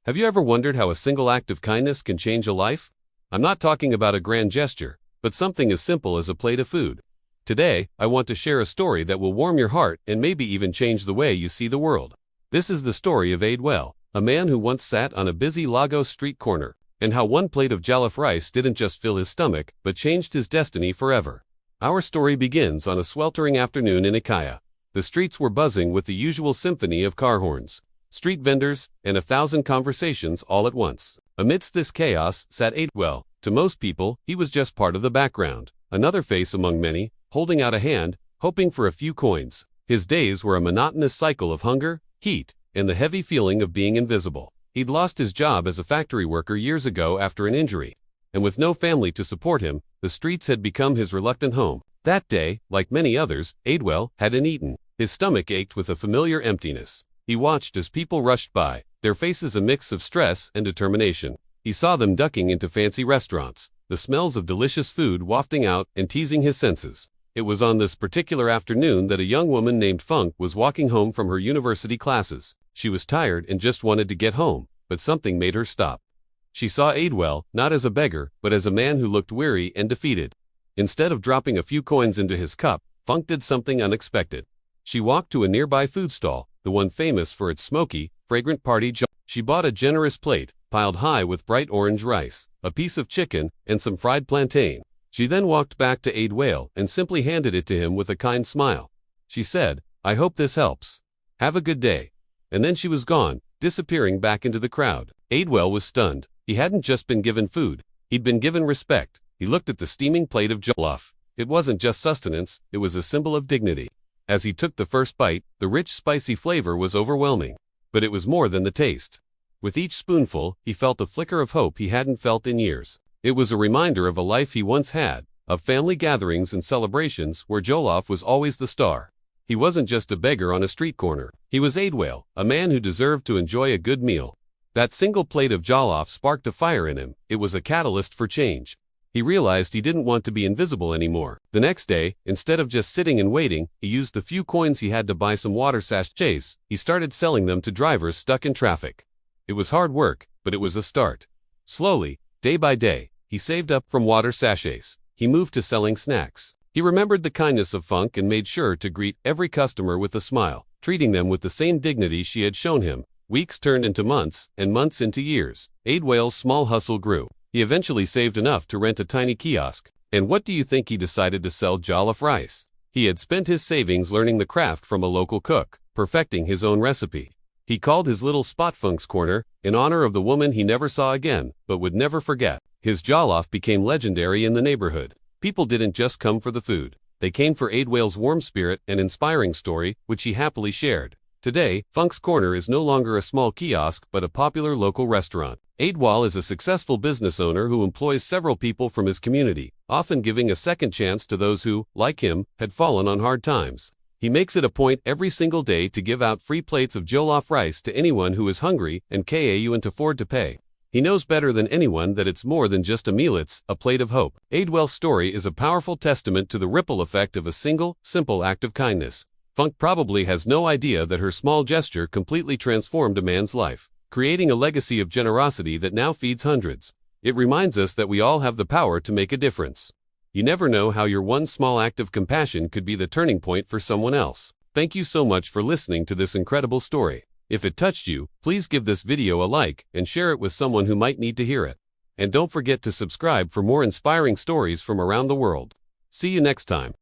Have you ever wondered how a single act of kindness can change a life? I'm not talking about a grand gesture, but something as simple as a plate of food. Today, I want to share a story that will warm your heart and maybe even change the way you see the world. This is the story of Adewale, a man who once sat on a busy Lagos street corner, and how one plate of jollof rice didn't just fill his stomach, but changed his destiny forever. Our story begins on a sweltering afternoon in Ikaya. The streets were buzzing with the usual symphony of car horns, street vendors, and 1,000 conversations all at once. Amidst this chaos sat Adewale. To most people, he was just part of the background, another face among many, holding out a hand, hoping for a few coins. His days were a monotonous cycle of hunger, heat, and the heavy feeling of being invisible. He'd lost his job as a factory worker years ago after an injury, and with no family to support him, the streets had become his reluctant home. That day, like many others, Adewale hadn't eaten. His stomach ached with a familiar emptiness. He watched as people rushed by, their faces a mix of stress and determination. He saw them ducking into fancy restaurants, the smells of delicious food wafting out and teasing his senses. It was on this particular afternoon that a young woman named Funk was walking home from her university classes. She was tired and just wanted to get home, but something made her stop. She saw Adewale not as a beggar, but as a man who looked weary and defeated. Instead of dropping a few coins into his cup, Funk did something unexpected. She walked to a nearby food stall, the one famous for its smoky, fragrant party jollof. She bought a generous plate, piled high with bright orange rice, a piece of chicken, and some fried plantain. She then walked back to Adewale and simply handed it to him with a kind smile. She said, "I hope this helps. Have a good day." And then she was gone, disappearing back into the crowd. Adewale was stunned. He hadn't just been given food, he'd been given respect. He looked at the steaming plate of jollof. It wasn't just sustenance, it was a symbol of dignity. As he took the first bite, the rich, spicy flavor was overwhelming. But it was more than the taste. With each spoonful, he felt a flicker of hope he hadn't felt in years. It was a reminder of a life he once had, of family gatherings and celebrations where jollof was always the star. He wasn't just a beggar on a street corner. He was Adewale, a man who deserved to enjoy a good meal. That single plate of jollof sparked a fire in him. It was a catalyst for change. He realized he didn't want to be invisible anymore. The next day, instead of just sitting and waiting, he used the few coins he had to buy some water sachets. He started selling them to drivers stuck in traffic. It was hard work, but it was a start. Slowly, day by day, he saved up from water sachets. He moved to selling snacks. He remembered the kindness of Funk and made sure to greet every customer with a smile, treating them with the same dignity she had shown him. Weeks turned into months, and months into years. Adewale's small hustle grew. He eventually saved enough to rent a tiny kiosk. And what do you think he decided to sell jollof rice? He had spent his savings learning the craft from a local cook, perfecting his own recipe. He called his little spot Funk's Corner, in honor of the woman he never saw again, but would never forget. His jollof became legendary in the neighborhood. People didn't just come for the food. They came for Adewale's warm spirit and inspiring story, which he happily shared. Today, Funk's Corner is no longer a small kiosk but a popular local restaurant. Adewale is a successful business owner who employs several people from his community, often giving a second chance to those who, like him, had fallen on hard times. He makes it a point every single day to give out free plates of jollof rice to anyone who is hungry and can't afford to pay. He knows better than anyone that it's more than just a meal, it's a plate of hope. Adewale's story is a powerful testament to the ripple effect of a single, simple act of kindness. Funk probably has no idea that her small gesture completely transformed a man's life, creating a legacy of generosity that now feeds hundreds. It reminds us that we all have the power to make a difference. You never know how your one small act of compassion could be the turning point for someone else. Thank you so much for listening to this incredible story. If it touched you, please give this video a like and share it with someone who might need to hear it. And don't forget to subscribe for more inspiring stories from around the world. See you next time.